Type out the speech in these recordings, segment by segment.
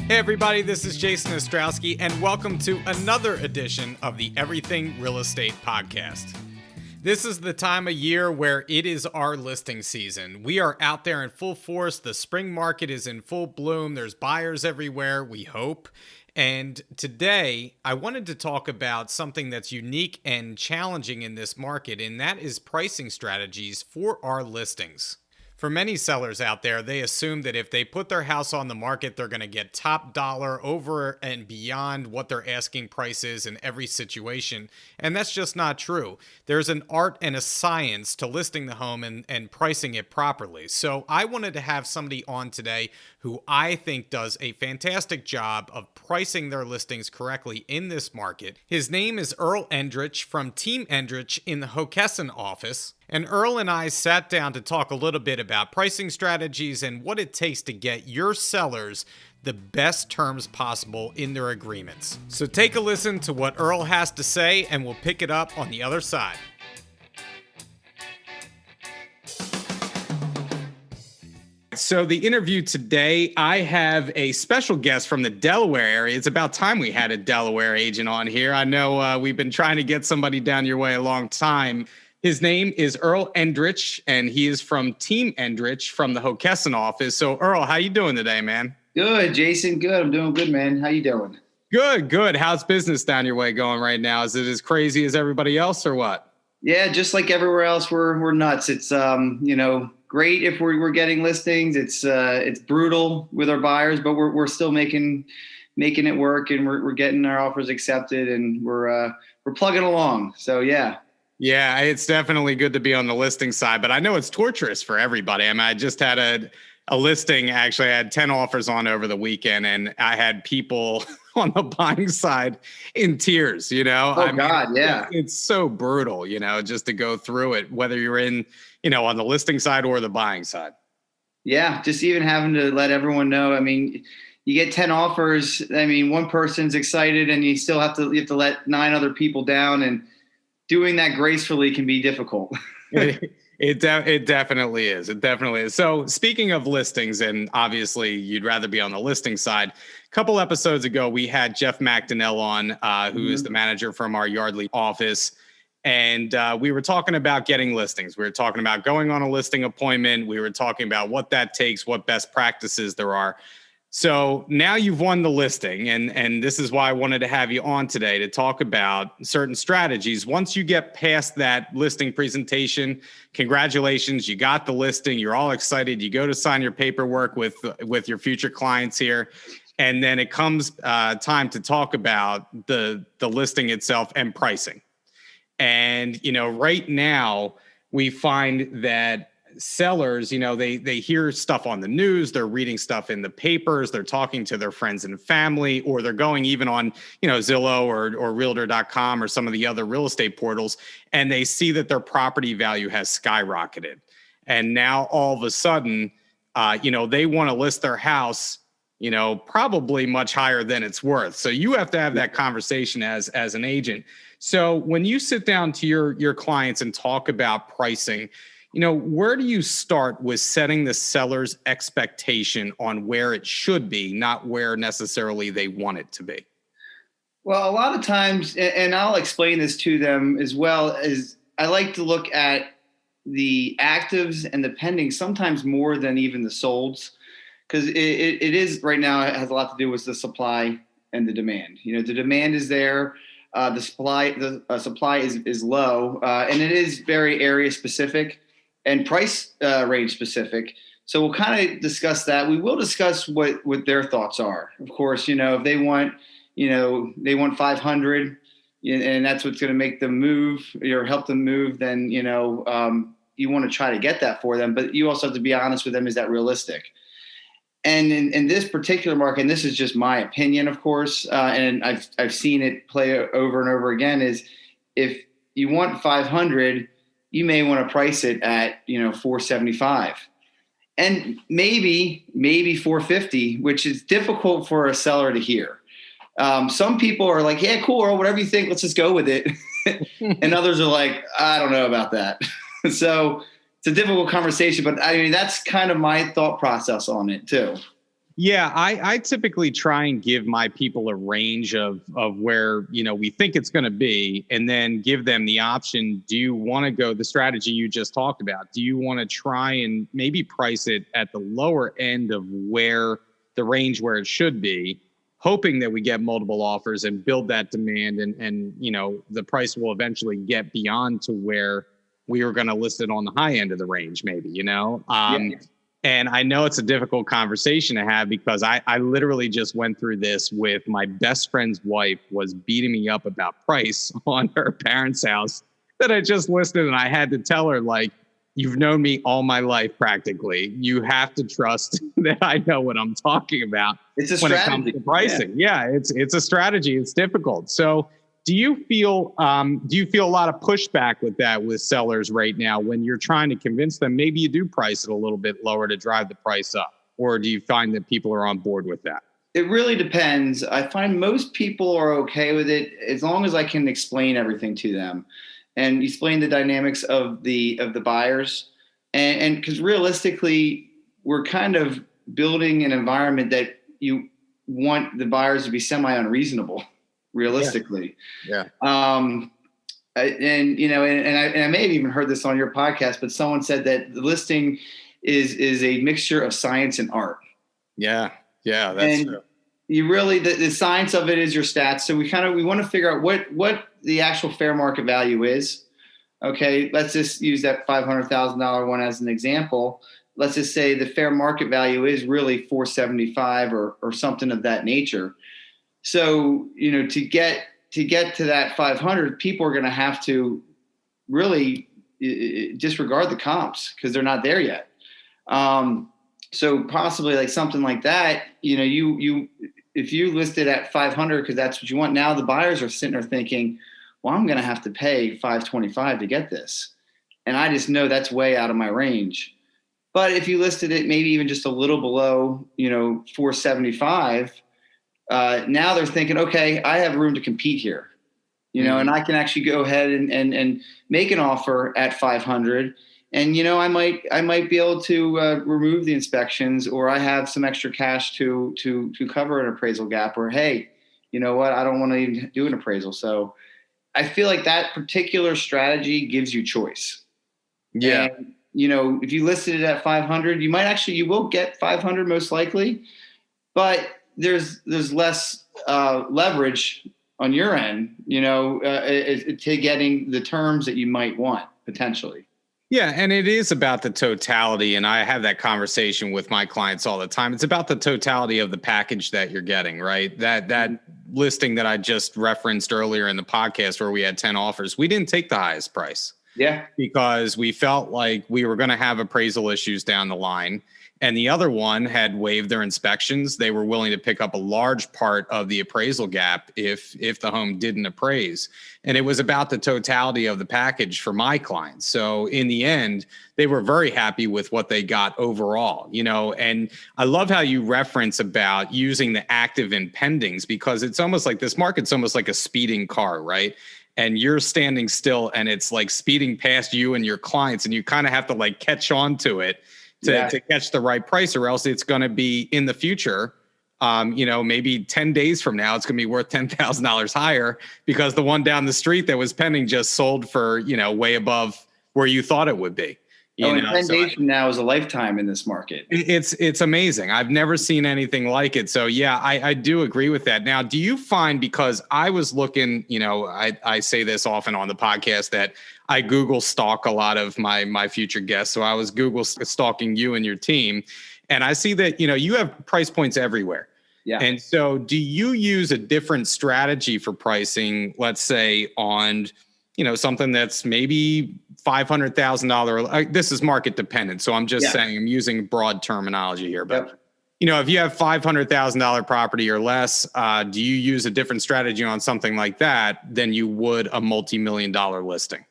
Hey everybody, this is Jason Ostrowski, and welcome to another edition of the Everything Real Estate Podcast. This is the time of year where it is our listing season. We are out there in full force. The spring market is in full bloom. There's buyers everywhere, we hope. And today, I wanted to talk about something that's unique and challenging in this market, and that is pricing strategies for our listings. For many sellers out there, they assume that if they put their house on the market, they're going to get top dollar over and beyond what their asking price is in every situation. And that's just not true. There's an art and a science to listing the home and pricing it properly. So I wanted to have somebody on today who I think does a fantastic job of pricing their listings correctly in this market. His name is Earl Endrich from Team Endrich in the Hockessin office. And Earl and I sat down to talk a little bit about pricing strategies and what it takes to get your sellers the best terms possible in their agreements. So take a listen to what Earl has to say, and we'll pick it up on the other side. So the interview today, I have a special guest from the Delaware area. It's about time we had a Delaware agent on here. I know we've been trying to get somebody down your way a long time. His name is Earl Endrich, and he is from Team Endrich from the Hockessin office. So, Earl, how you doing today, man? Good, Jason. Good. I'm doing good, man. How you doing? Good. How's business down your way going right now? Is it as crazy as everybody else, or what? Yeah, just like everywhere else, we're nuts. It's great if we're getting listings. It's brutal with our buyers, but we're still making it work, and we're getting our offers accepted, and we're plugging along. So yeah. Yeah, it's definitely good to be on the listing side, but I know it's torturous for everybody. I mean, I just had a listing. Actually, I had 10 offers on over the weekend, and I had people on the buying side in tears, Oh, God, yeah. It's so brutal, just to go through it, whether you're in, on the listing side or the buying side. Yeah, just even having to let everyone know. I mean, you get 10 offers. I mean, one person's excited, and you have to let 9 other people down, and doing that gracefully can be difficult. It definitely is. It definitely is. So speaking of listings, and obviously you'd rather be on the listing side, a couple episodes ago, we had Jeff McDonnell on, who is the manager from our Yardley office. And we were talking about getting listings. We were talking about going on a listing appointment. We were talking about what that takes, what best practices there are. So now you've won the listing, and this is why I wanted to have you on today to talk about certain strategies. Once you get past that listing presentation, congratulations, you got the listing, you're all excited, you go to sign your paperwork with your future clients here, and then it comes time to talk about the listing itself and pricing. And, right now we find that sellers, they hear stuff on the news, they're reading stuff in the papers, they're talking to their friends and family, or they're going even on, Zillow or Realtor.com or some of the other real estate portals, and they see that their property value has skyrocketed. And now all of a sudden, they want to list their house, probably much higher than it's worth. So you have to have that conversation as an agent. So when you sit down to your clients and talk about pricing, where do you start with setting the seller's expectation on where it should be, not where necessarily they want it to be? Well, a lot of times, and I'll explain this to them as well, as I like to look at the actives and the pending sometimes more than even the solds, because it is right now, it has a lot to do with the supply and the demand. The demand is there. The supply is low, and it is very area specific and price range specific. So we'll kind of discuss that. We will discuss what their thoughts are. Of course, if they want, they want 500, and that's what's going to make them move or help them move, then, you want to try to get that for them. But you also have to be honest with them. Is that realistic? And in this particular market, and this is just my opinion, of course, and I've seen it play over and over again, is if you want 500, you may want to price it at, 475 and maybe 450, which is difficult for a seller to hear. Some people are like, yeah, cool, or whatever you think, let's just go with it. And others are like, I don't know about that. So it's a difficult conversation, but I mean, that's kind of my thought process on it too. Yeah, I typically try and give my people a range of where, we think it's going to be, and then give them the option. Do you want to go the strategy you just talked about? Do you want to try and maybe price it at the lower end of where the range where it should be, hoping that we get multiple offers and build that demand, and the price will eventually get beyond to where we were going to list it on the high end of the range, maybe, Yeah. And I know it's a difficult conversation to have because I literally just went through this with my best friend's wife was beating me up about price on her parents' house that I just listed. And I had to tell her, like, you've known me all my life practically. You have to trust that I know what I'm talking about It's a when strategy. it comes to pricing. Yeah, it's a strategy. It's difficult. So do you feel a lot of pushback with that with sellers right now when you're trying to convince them maybe you do price it a little bit lower to drive the price up? Or do you find that people are on board with that? It really depends. I find most people are okay with it as long as I can explain everything to them and explain the dynamics of the buyers. And because realistically, we're kind of building an environment that you want the buyers to be semi-unreasonable, realistically. Yeah. And I may have even heard this on your podcast, but someone said that the listing is a mixture of science and art. Yeah, that's true. You really the science of it is your stats. So we want to figure out what the actual fair market value is. Okay, let's just use that $500,000 one as an example. Let's just say the fair market value is really $475 or something of that nature. So, to get to that 500, people are going to have to really disregard the comps because they're not there yet. So possibly like something like that, you if you list it at 500 because that's what you want, now the buyers are sitting there thinking, well, I'm going to have to pay 525 to get this, and I just know that's way out of my range. But if you listed it maybe even just a little below, 475. Now they're thinking, okay, I have room to compete here, and I can actually go ahead and make an offer at 500. And, I might be able to remove the inspections, or I have some extra cash to cover an appraisal gap, or, hey, you know what? I don't want to even do an appraisal. So I feel like that particular strategy gives you choice. Yeah. And, if you listed it at 500, you will get 500 most likely, but there's less leverage on your end, to getting the terms that you might want potentially. Yeah, and it is about the totality, and I have that conversation with my clients all the time. It's about the totality of the package that you're getting, right? That listing that I just referenced earlier in the podcast where we had 10 offers, we didn't take the highest price. Yeah. Because we felt like we were going to have appraisal issues down the line. And the other one had waived their inspections. They were willing to pick up a large part of the appraisal gap if the home didn't appraise. And it was about the totality of the package for my clients. So in the end, they were very happy with what they got overall, and I love how you reference about using the active and pendings, because it's almost like this market's almost like a speeding car, right? And you're standing still and it's like speeding past you and your clients, and you kind of have to like catch on to it to catch the right price, or else it's going to be in the future. Maybe 10 days from now, it's going to be worth $10,000 higher because the one down the street that was pending just sold for, way above where you thought it would be. 10 days from now is a lifetime in this market. It's amazing. I've never seen anything like it. So yeah, I do agree with that. Now, do you find, because I was looking, I say this often on the podcast that I Google stalk a lot of my future guests. So I was Google stalking you and your team, and I see that, you have price points everywhere. Yeah. And so do you use a different strategy for pricing, let's say on, something that's maybe $500,000. This is market dependent. So I'm just saying, I'm using broad terminology here, but if you have $500,000 property or less, do you use a different strategy on something like that than you would a multi-million-dollar listing?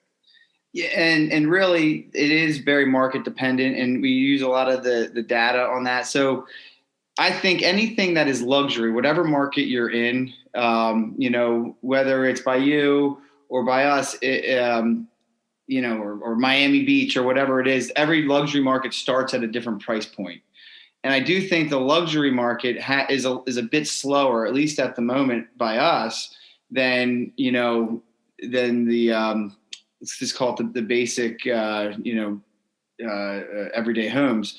Yeah, and really it is very market dependent, and we use a lot of the data on that. So I think anything that is luxury, whatever market you're in, whether it's by you or by us, or Miami Beach or whatever it is, every luxury market starts at a different price point. And I do think the luxury market is a bit slower, at least at the moment, by us than than the let's just call it the basic everyday homes.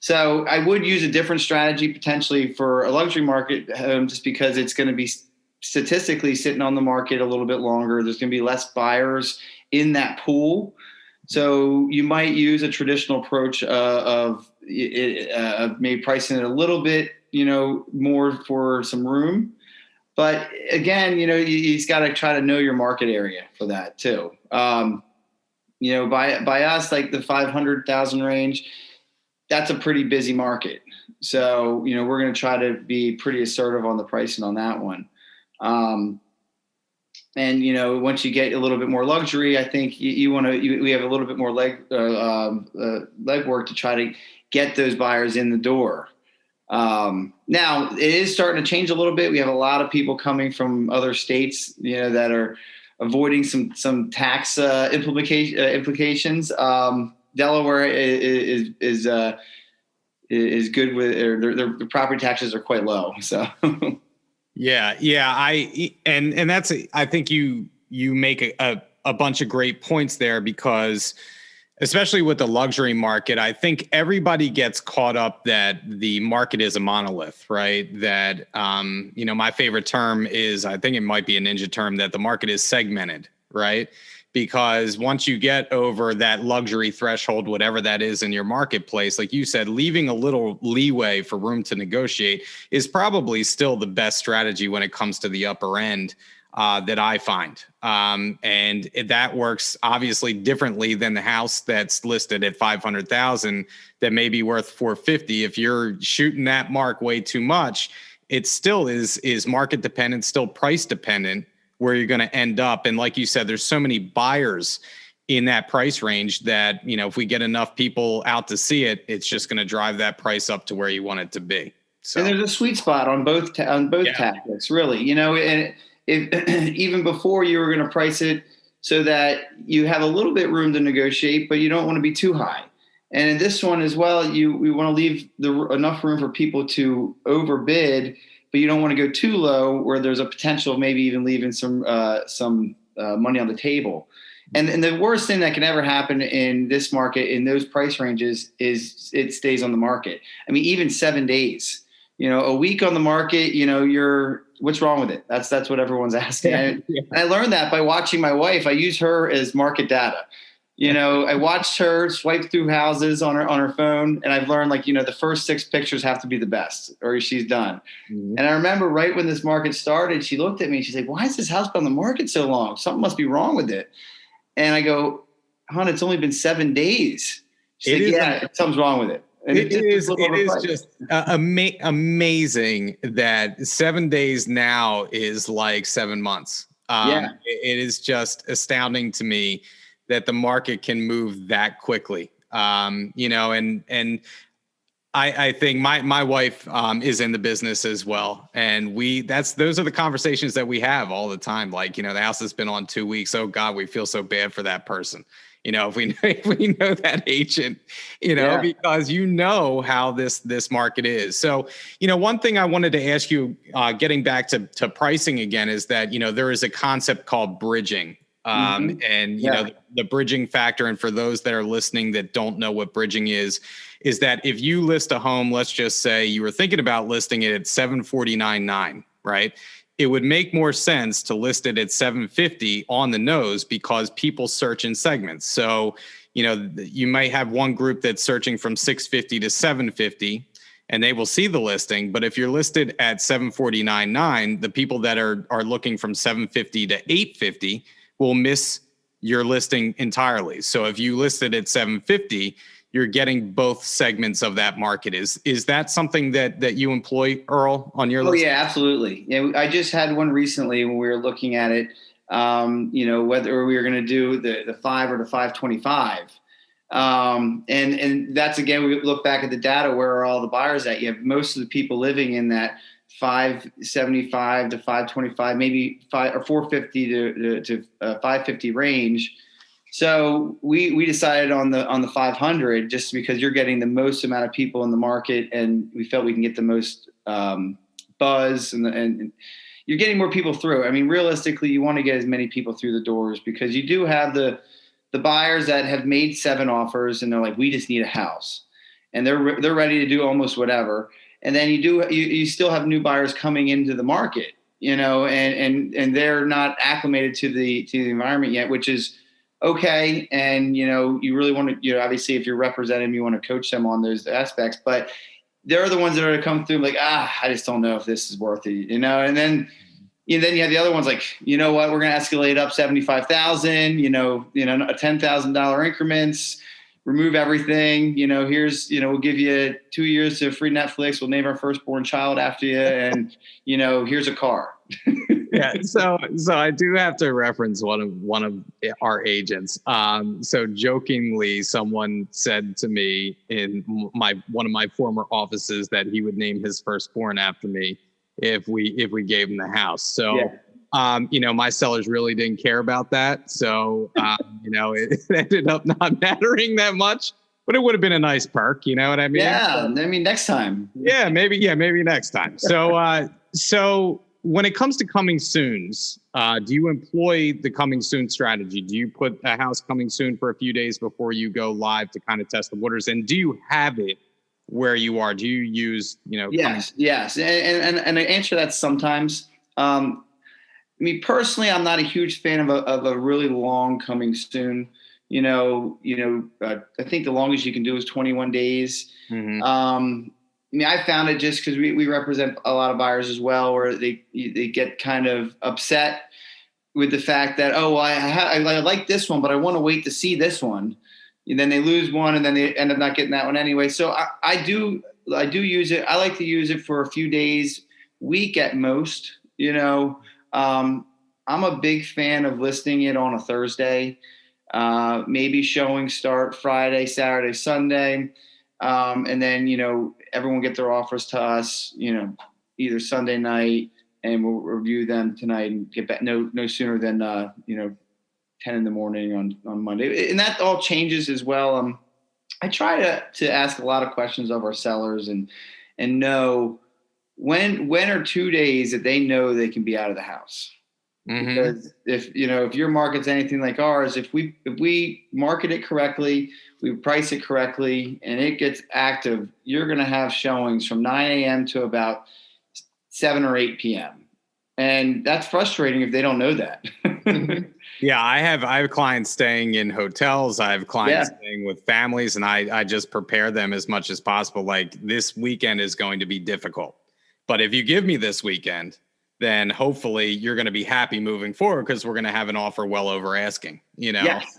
So I would use a different strategy potentially for a luxury market home, just because it's going to be statistically sitting on the market a little bit longer. There's going to be less buyers in that pool. So you might use a traditional approach of maybe pricing it a little bit, more for some room. But again, he's got to try to know your market area for that too. By us, like the 500,000 range, that's a pretty busy market. So, we're going to try to be pretty assertive on the pricing on that one. And once you get a little bit more luxury, I think we have a little bit more legwork to try to get those buyers in the door. Now it is starting to change a little bit. We have a lot of people coming from other states, that are avoiding some tax implications. Delaware is good with, or their property taxes are quite low. So. Yeah. And that's, I think you make a bunch of great points there, because especially with the luxury market, I think everybody gets caught up that the market is a monolith, right? That, my favorite term is, I think it might be a ninja term, that the market is segmented, right? Because once you get over that luxury threshold, whatever that is in your marketplace, like you said, leaving a little leeway for room to negotiate is probably still the best strategy when it comes to the upper end that I find. And that works obviously differently than the house that's listed at 500,000 that may be worth 450. If you're shooting that mark way too much, it still is market dependent, still price dependent, where you're going to end up. And like you said, there's so many buyers in that price range that, if we get enough people out to see it, it's just going to drive that price up to where you want it to be. So, and there's a sweet spot on both tactics, really, and if even before you were going to price it so that you have a little bit room to negotiate, but you don't want to be too high. And in this one as well, we want to leave enough room for people to overbid, but you don't want to go too low where there's a potential of maybe even leaving some money on the table. And the worst thing that can ever happen in this market, in those price ranges, is it stays on the market. I mean, even 7 days, a week on the market, what's wrong with it? That's what everyone's asking. And I learned that by watching my wife. I use her as market data. I watched her swipe through houses on her phone, and I've learned, the first 6 pictures have to be the best, or she's done. Mm-hmm. And I remember right when this market started, she looked at me and she's like, "Why has this house been on the market so long? Something must be wrong with it." And I go, "Hon, it's only been 7 days." She's like, something's wrong with it. And it is just amazing that 7 days now is like 7 months. It is just astounding to me that the market can move that quickly. And I think my wife is in the business as well. And those are the conversations that we have all the time. Like, the house has been on 2 weeks. Oh God, we feel so bad for that person. If we know that agent, because how this market is. So, one thing I wanted to ask you, getting back to pricing again, is that, there is a concept called bridging. And, the bridging factor. And for those that are listening that don't know what bridging is that if you list a home, let's just say you were thinking about listing it at $749,900, right? It would make more sense to list it at $750 on the nose, because people search in segments. So, you might have one group that's searching from $650 to $750, and they will see the listing. But if you're listed at $749,900, the people that are looking from $750 to $850 will miss your listing entirely. So if you listed at $750, you're getting both segments of that market. Is that something that you employ, Earl, on your list? Oh, yeah, absolutely. Yeah, I just had one recently when we were looking at it, whether we were going to do the 5 or the 525. And that's, again, we look back at the data, where are all the buyers at? You have most of the people living in that 575 to 525, maybe 450 to 550 range. So we decided on the 500 just because you're getting the most amount of people in the market, and we felt we can get the most buzz, and you're getting more people through. I mean, realistically, you want to get as many people through the doors because you do have the buyers that have made 7 offers and they're like, we just need a house, and they're ready to do almost whatever. And then you still have new buyers coming into the market, and they're not acclimated to the environment yet, which is okay. And, you really want to, obviously if you're representing them, you want to coach them on those aspects, but they're the ones that are going to come through like, I just don't know if this is worth it, and then you have the other ones like, you know what, we're going to escalate up 75,000, $10,000 increments, remove everything, here's, we'll give you 2 years of free Netflix. We'll name our firstborn child after you. And, here's a car. Yeah. So I do have to reference one of our agents. So jokingly, someone said to me in one of my former offices that he would name his firstborn after me if we gave him the house. So, yeah. My sellers really didn't care about that. So, it ended up not mattering that much, but it would have been a nice perk. You know what I mean? Yeah. I mean, next time. Yeah, maybe next time. So when it comes to coming soons, do you employ the coming soon strategy? Do you put a house coming soon for a few days before you go live to kind of test the waters? And do you have it where you are? Do you use, Yes. And I answer that sometimes. Me personally, I'm not a huge fan of a really long coming soon. I think the longest you can do is 21 days. Mm-hmm. I found it just because we represent a lot of buyers as well, where they get kind of upset with the fact that, I like this one, but I want to wait to see this one. And then they lose one, and then they end up not getting that one anyway. So I do use it. I like to use it for a few days, week at most. I'm a big fan of listing it on a Thursday, maybe showing start Friday, Saturday, Sunday. And then, everyone get their offers to us, either Sunday night, and we'll review them tonight and get back no sooner than, 10 in the morning on Monday. And that all changes as well. I try to ask a lot of questions of our sellers and know when are 2 days that they know they can be out of the house. Mm-hmm. Because if your market's anything like ours, if we market it correctly, we price it correctly, and it gets active, you're going to have showings from 9 a.m. to about 7 or 8 p.m. And that's frustrating if they don't know that. Yeah, I have clients staying in hotels. I have clients staying with families, and I just prepare them as much as possible. Like, this weekend is going to be difficult, but if you give me this weekend, then hopefully you're going to be happy moving forward because we're going to have an offer well over asking, Yes.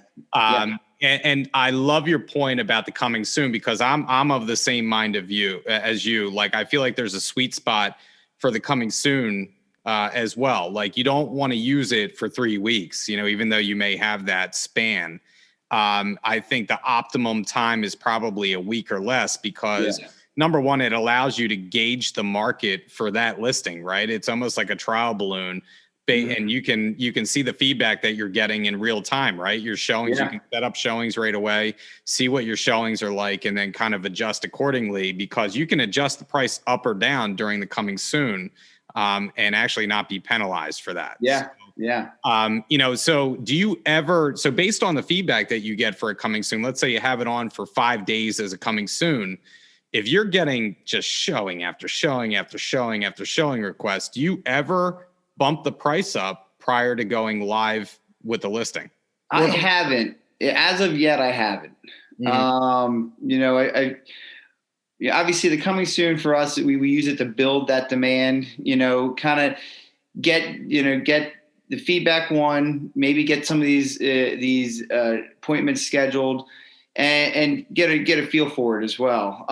And I love your point about the coming soon, because I'm of the same mind of you as you. Like, I feel like there's a sweet spot for the coming soon as well. Like, you don't want to use it for 3 weeks, even though you may have that span. I think the optimum time is probably a week or less because number one, it allows you to gauge the market for that listing, right? It's almost like a trial balloon. And you can see the feedback that you're getting in real time, right? Your showings, you can set up showings right away, see what your showings are like, and then kind of adjust accordingly, because you can adjust the price up or down during the coming soon, and actually not be penalized for that. So do you ever, so based on the feedback that you get for a coming soon, let's say you have it on for 5 days as a coming soon, if you're getting just showing after showing after showing after showing requests, do you ever bump the price up prior to going live with the listing? I haven't. As of yet, I haven't. Mm-hmm. Obviously the coming soon for us, we use it to build that demand, kind of get the feedback one, maybe get some of these appointments scheduled, and get a feel for it as well.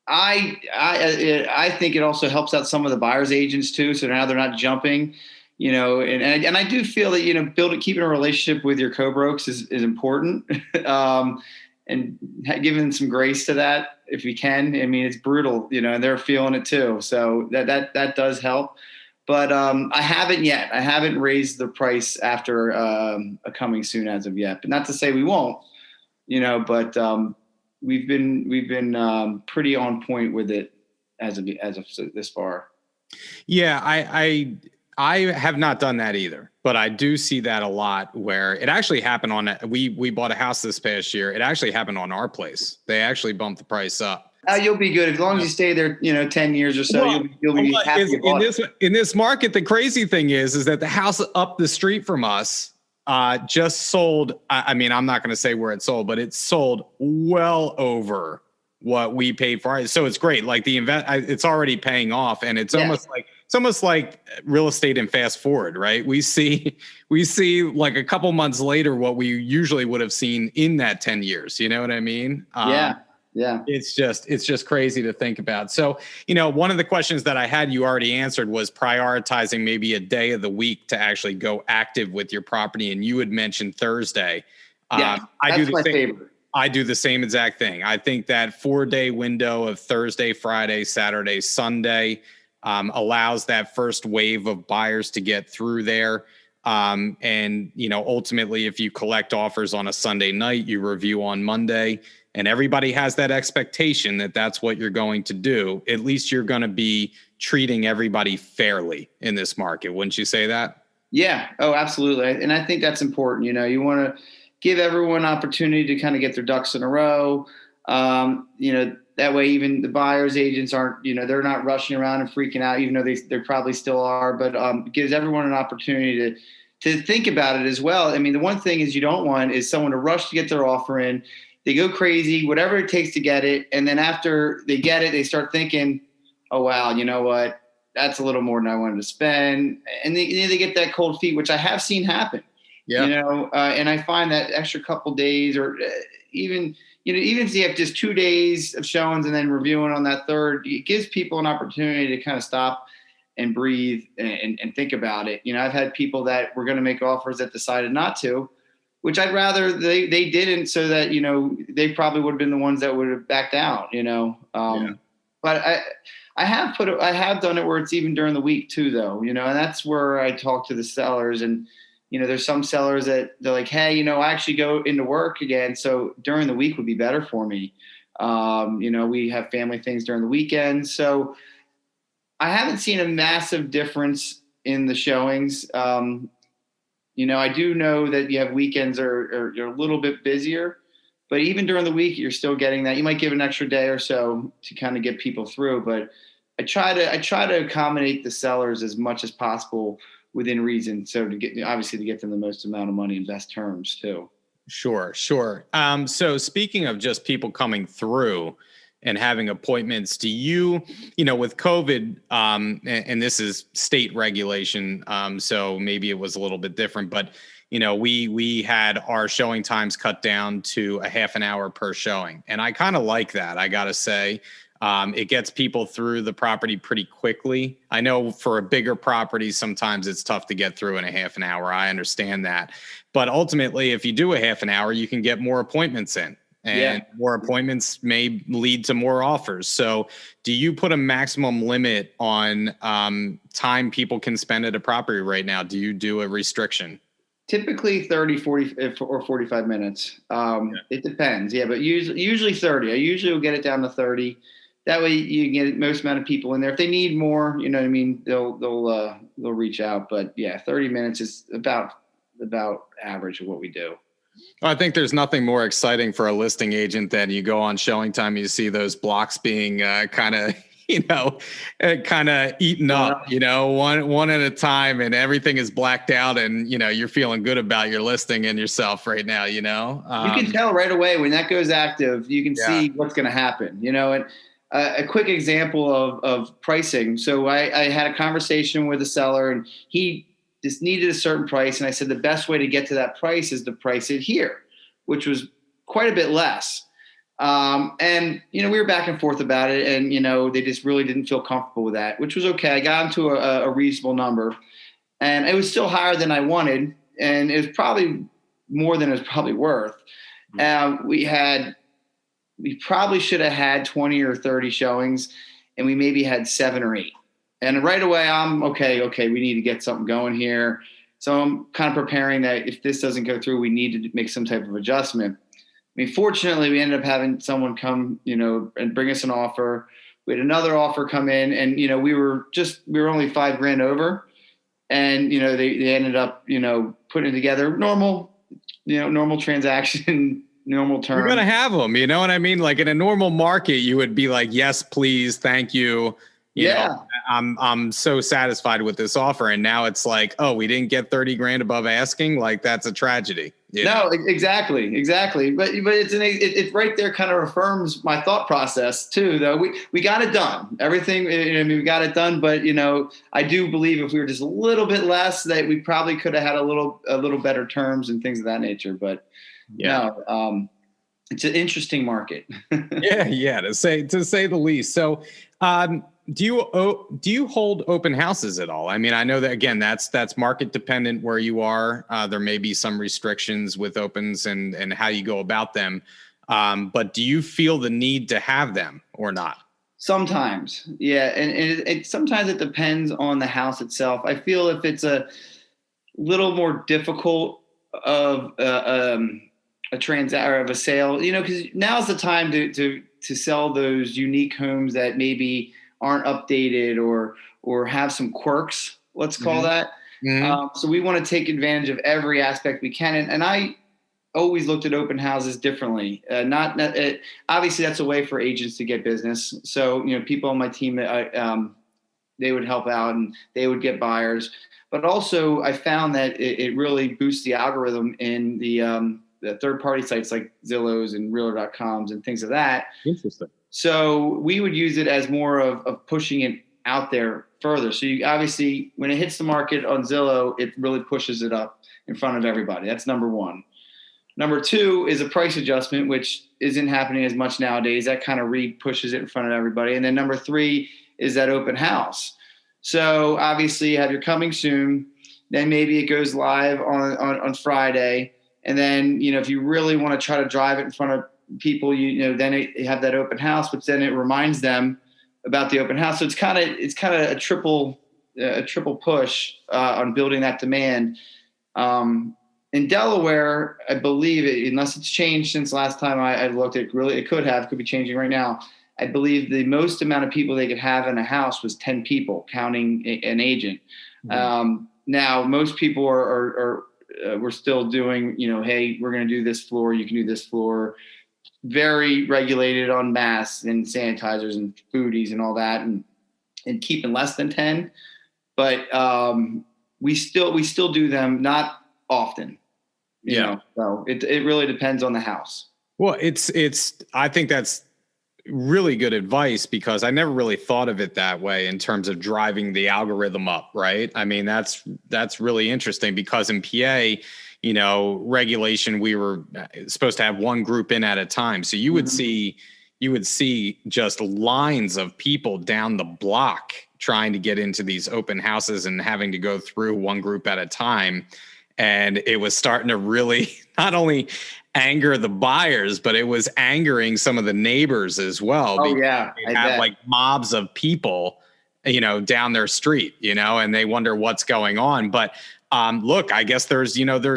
I think it also helps out some of the buyer's agents too. So now they're not jumping, and I do feel that, keeping a relationship with your co-brokes is important. And giving them some grace to that if you can. I mean, it's brutal, and they're feeling it too. So that does help. but I haven't yet. I haven't raised the price after a coming soon as of yet. But not to say we won't, But we've been pretty on point with it as of this far. Yeah, I have not done that either, but I do see that a lot where it actually happened on, we bought a house this past year. It actually happened on our place. They actually bumped the price up. You'll be good as long as you stay there, 10 years or so. Well, you'll be happy in this market. The crazy thing is that the house up the street from us just sold. I mean, I'm not going to say where it sold, but it sold well over what we paid for it. So it's great. Like it's already paying off, and it's almost like real estate and fast forward, right? We see like a couple months later what we usually would have seen in that 10 years. You know what I mean? Yeah. It's just crazy to think about. So, one of the questions that I had you already answered was prioritizing maybe a day of the week to actually go active with your property. And you had mentioned Thursday. Yeah, that's my favorite. I do the same exact thing. I think that 4-day window of Thursday, Friday, Saturday, Sunday allows that first wave of buyers to get through there. And ultimately, if you collect offers on a Sunday night, you review on Monday. And everybody has that expectation that that's what you're going to do. At least you're going to be treating everybody fairly in this market. Wouldn't you say that? Yeah. Oh, absolutely. And I think that's important. You want to give everyone an opportunity to kind of get their ducks in a row. That way, even the buyers agents aren't, they're not rushing around and freaking out, even though they probably still are, but it gives everyone an opportunity to think about it as well. I mean, the one thing is you don't want is someone to rush to get their offer in. They go crazy, whatever it takes to get it. And then after they get it, they start thinking, oh, wow, you know what? That's a little more than I wanted to spend. And they get that cold feet, which I have seen happen. Yeah. And I find that extra couple days or even if you have just 2 days of showings and then reviewing on that third, it gives people an opportunity to kind of stop and breathe and think about it. I've had people that were going to make offers that decided not to, which I'd rather they didn't, so that, they probably would have been the ones that would have backed out, But I have done it where it's even during the week too, though, and that's where I talk to the sellers. And, there's some sellers that they're like, hey, I actually go into work again, so during the week would be better for me. We have family things during the weekend. So I haven't seen a massive difference in the showings. I do know that you have weekends are a little bit busier, but even during the week, you're still getting that. You might give an extra day or so to kind of get people through, but I try to accommodate the sellers as much as possible within reason. So to get them the most amount of money and best terms too. Sure. So speaking of just people coming through and having appointments, do you, with COVID, and this is state regulation, so maybe it was a little bit different, but, we had our showing times cut down to a half an hour per showing. And I kind of like that, I got to say. It gets people through the property pretty quickly. I know for a bigger property, sometimes it's tough to get through in a half an hour. I understand that. But ultimately, if you do a half an hour, you can get more appointments in. And more appointments may lead to more offers. So do you put a maximum limit on time people can spend at a property right now? Do you do a restriction? Typically 30, 40 or 45 minutes. It depends. Yeah, but usually 30. I usually will get it down to 30. That way you can get the most amount of people in there. If they need more, they'll reach out. But yeah, 30 minutes is about average of what we do. I think there's nothing more exciting for a listing agent than you go on showing time, you see those blocks being kind of eaten up, one at a time, and everything is blacked out, and, you're feeling good about your listing and yourself right now, you can tell right away when that goes active, you can see what's going to happen, and a quick example of pricing. So I had a conversation with a seller, and he just needed a certain price. And I said, the best way to get to that price is to price it here, which was quite a bit less. And we were back and forth about it, and, they just really didn't feel comfortable with that, which was okay. I got them to a reasonable number, and it was still higher than I wanted. And it was probably more than it was probably worth. We probably should have had 20 or 30 showings, and we maybe had 7 or 8. And right away, I'm okay, we need to get something going here. So I'm kind of preparing that if this doesn't go through, we need to make some type of adjustment. I mean, fortunately, we ended up having someone come, and bring us an offer. We had another offer come in, and we were only $5,000 over, and they ended up putting together normal transaction, normal term. You're gonna have them, you know what I mean? Like in a normal market, you would be like, yes, please, thank you. You know, I'm so satisfied with this offer. And now it's like, oh, we didn't get 30 grand above asking. Like that's a tragedy. No, exactly. But it's right there kind of affirms my thought process too, though. We got it done. Everything, we got it done. But, I do believe if we were just a little bit less that we probably could have had a little better terms and things of that nature. But no, it's an interesting market. Yeah, to say the least. So, do you hold open houses at all? I mean, I know that again, that's market dependent where you are. There may be some restrictions with opens and how you go about them. But do you feel the need to have them or not? Sometimes, yeah, and it sometimes it depends on the house itself. I feel if it's a little more difficult of a transaction or of a sale, because now's the time to sell those unique homes that maybe aren't updated or have some quirks, let's call that. So we want to take advantage of every aspect we can. And I always looked at open houses differently. Obviously that's a way for agents to get business. So, people on my team, they would help out and they would get buyers. But also I found that it really boosts the algorithm in the third-party sites like Zillow's and Realtor.coms and things of that. Interesting. So we would use it as more of pushing it out there further. So you obviously, when it hits the market on Zillow, it really pushes it up in front of everybody. That's number one. Number two is a price adjustment, which isn't happening as much nowadays. That kind of pushes it in front of everybody. And then number three is that open house. So obviously you have your coming soon. Then maybe it goes live on Friday. And then, if you really want to try to drive it in front of people, then you have that open house, but then it reminds them about the open house. So it's kind of a triple push on building that demand. In Delaware, I believe, unless it's changed since last time I looked, it could be changing right now. I believe the most amount of people they could have in a house was 10 people, counting an agent. Now, most people we're still doing, hey, we're going to do this floor. You can do this floor. Very regulated on masks and sanitizers and foodies and all that, and keeping less than 10. But we still do them, not often. You know, so it really depends on the house. Well, I think that's really good advice because I never really thought of it that way in terms of driving the algorithm up, right? I mean, that's really interesting because in PA, regulation, we were supposed to have one group in at a time. So you would see just lines of people down the block trying to get into these open houses and having to go through one group at a time. And it was starting to really not only anger the buyers, but it was angering some of the neighbors as well. Oh yeah. They have like mobs of people, down their street, and they wonder what's going on. But look, I guess there's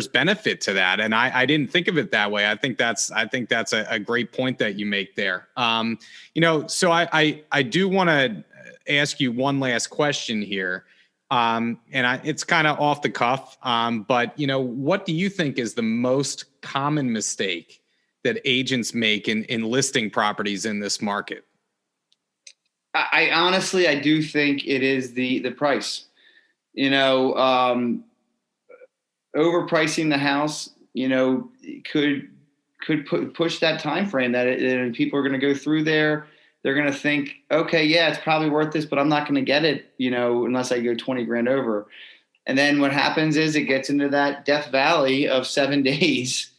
benefit to that. And I didn't think of it that way. I think that's a great point that you make there. So I do want to ask you one last question here. It's kind of off the cuff. But what do you think is the most common mistake that agents make in listing properties in this market? I honestly, I do think it is the price, overpricing the house, could push that time frame that people are going to go through there. They're going to think, okay, yeah, it's probably worth this, but I'm not going to get it, unless I go 20 grand over. And then what happens is it gets into that death valley of 7 days.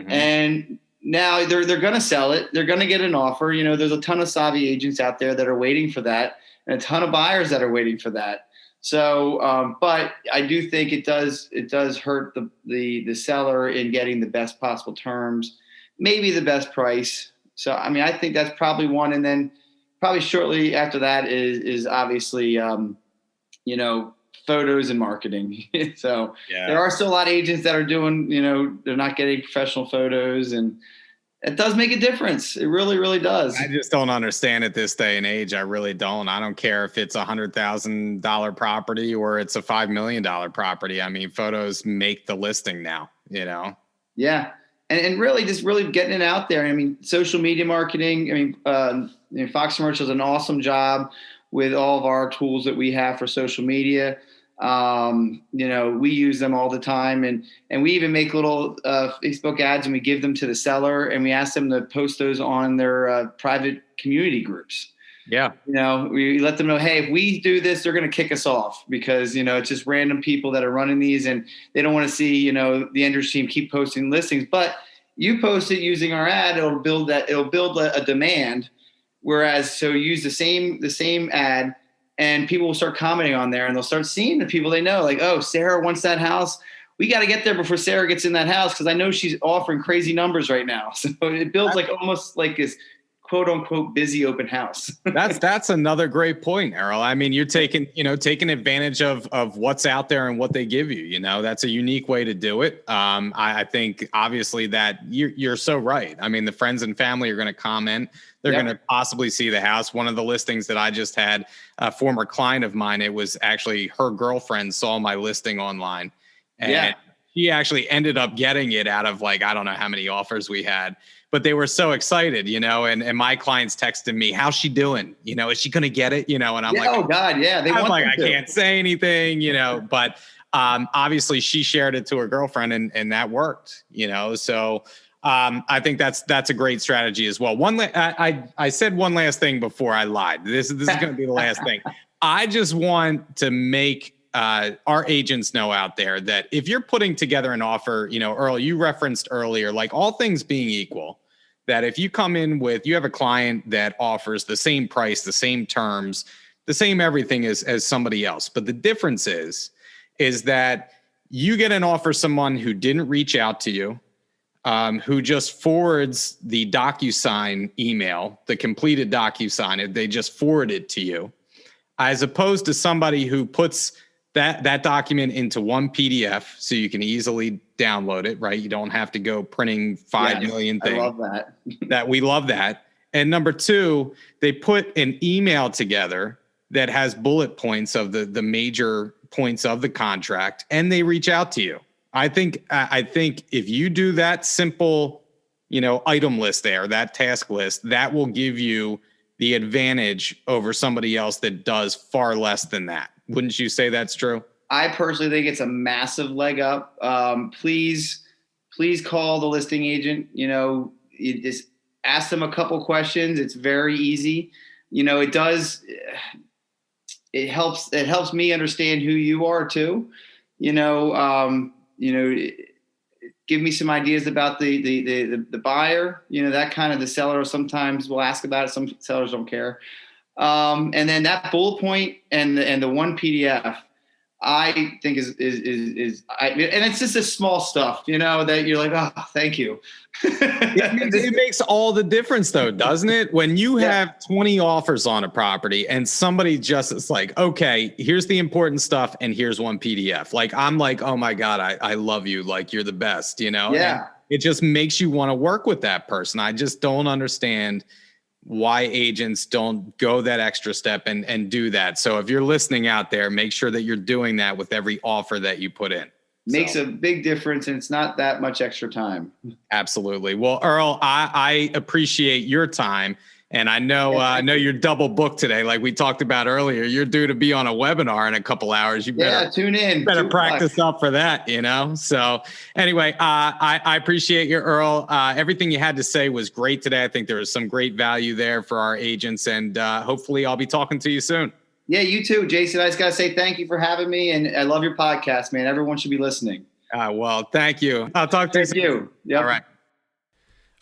And now they're going to sell it. They're going to get an offer. There's a ton of savvy agents out there that are waiting for that and a ton of buyers that are waiting for that. So, but I do think it does hurt the seller in getting the best possible terms, maybe the best price. So, I mean, I think that's probably one. And then probably shortly after that is obviously photos and marketing. So Yeah. there are still a lot of agents that are doing, they're not getting professional photos, and it does make a difference. It really, really does. I just don't understand at this day and age. I really don't. I don't care if it's $100,000 property or it's a $5 million property. I mean, photos make the listing now, Yeah. And really just really getting it out there. I mean, social media marketing. I mean, Fox Commercial does an awesome job with all of our tools that we have for social media. We use them all the time, and we even make little Facebook ads, and we give them to the seller, and we ask them to post those on their private community groups. Yeah. We let them know, hey, if we do this, they're going to kick us off because, it's just random people that are running these, and they don't want to see, the Endrich team keep posting listings. But you post it using our ad, it'll build a demand. Whereas, so use the same ad, and people will start commenting on there, and they'll start seeing the people they know, like, oh, Sarah wants that house. We got to get there before Sarah gets in that house because I know she's offering crazy numbers right now. So it builds almost like this quote unquote busy open house. That's another great point, Earl. I mean, you're taking advantage of what's out there and what they give you. That's a unique way to do it. I think obviously that you're so right. I mean, the friends and family are going to comment. They're going to possibly see the house. One of the listings that I just had, a former client of mine, it was actually her girlfriend saw my listing online, and she actually ended up getting it out of I don't know how many offers we had. But they were so excited, and my clients texted me, how's she doing? Is she going to get it? And I'm like, oh God, yeah. I can't say anything, but obviously she shared it to her girlfriend and that worked, so I think that's a great strategy as well. I said one last thing before I lied. This is going to be the last thing. I just want to make our agents know out there that if you're putting together an offer, Earl, you referenced earlier, all things being equal, that if you come in you have a client that offers the same price, the same terms, the same everything as somebody else. But the difference is that you get an offer someone who didn't reach out to you, who just forwards the DocuSign email, the completed DocuSign, they just forward it to you, as opposed to somebody who puts that document into one PDF so you can easily download it, right? You don't have to go printing 5 million things. I love that. We love that. And number two, they put an email together that has bullet points of the major points of the contract, and they reach out to you. I think if you do that simple, item list there, that task list, that will give you the advantage over somebody else that does far less than that. Wouldn't you say that's true? I personally think it's a massive leg up. Please call the listing agent. You just ask them a couple questions. It's very easy. It helps me understand who you are too. Give me some ideas about the buyer. That kind of, the seller sometimes will ask about it. Some sellers don't care. And then that bullet point and the one PDF, I think is and it's just this small stuff, that you're like, oh, thank you. It makes all the difference though, doesn't it? When you have 20 offers on a property and somebody just is like, okay, here's the important stuff. And here's one PDF. I'm like, oh my God, I love you. You're the best, Yeah. And it just makes you want to work with that person. I just don't understand why agents don't go that extra step and do that. So if you're listening out there, make sure that you're doing that with every offer that you put in. Makes a big difference, and it's not that much extra time. Absolutely. Well, Earl, I appreciate your time. And I know you're double booked today. Like we talked about earlier, you're due to be on a webinar in a couple hours. You better tune in. Better practice up for that, So anyway, I appreciate you, Earl. Everything you had to say was great today. I think there was some great value there for our agents, and hopefully I'll be talking to you soon. Yeah, you too, Jason. I just got to say thank you for having me, and I love your podcast, man. Everyone should be listening. Well, thank you. I'll talk to you soon. Thank you. Yep. All right.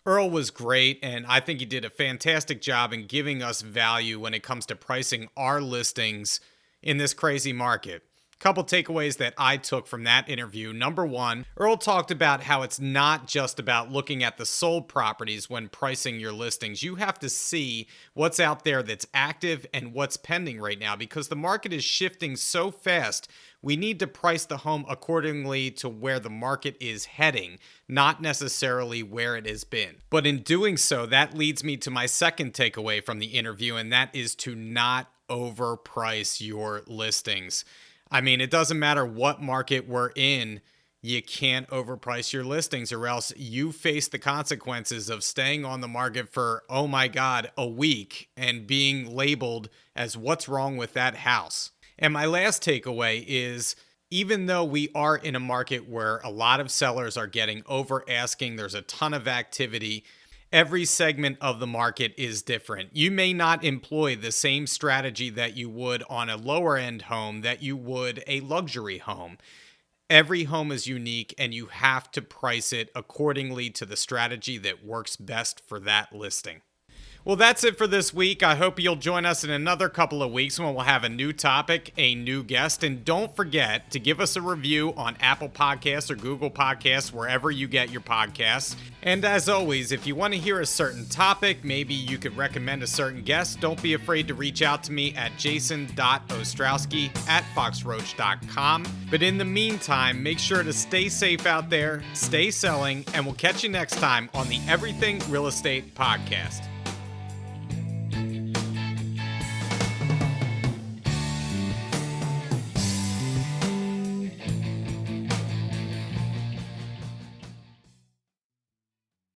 Earl was great, and I think he did a fantastic job in giving us value when it comes to pricing our listings in this crazy market. Couple takeaways that I took from that interview. Number one, Earl talked about how it's not just about looking at the sold properties when pricing your listings. You have to see what's out there that's active and what's pending right now, because the market is shifting so fast. We need to price the home accordingly to where the market is heading, not necessarily where it has been. But in doing so, that leads me to my second takeaway from the interview, and that is to not overprice your listings. I mean, it doesn't matter what market we're in, you can't overprice your listings, or else you face the consequences of staying on the market for, oh my God, a week and being labeled as what's wrong with that house. And my last takeaway is, even though we are in a market where a lot of sellers are getting over asking, there's a ton of activity, every segment of the market is different. You may not employ the same strategy that you would on a lower end home that you would a luxury home. Every home is unique, and you have to price it accordingly to the strategy that works best for that listing. Well, that's it for this week. I hope you'll join us in another couple of weeks when we'll have a new topic, a new guest. And don't forget to give us a review on Apple Podcasts or Google Podcasts, wherever you get your podcasts. And as always, if you want to hear a certain topic, maybe you could recommend a certain guest, don't be afraid to reach out to me at jason.ostrowski@foxroach.com. But in the meantime, make sure to stay safe out there, stay selling, and we'll catch you next time on the Everything Real Estate Podcast.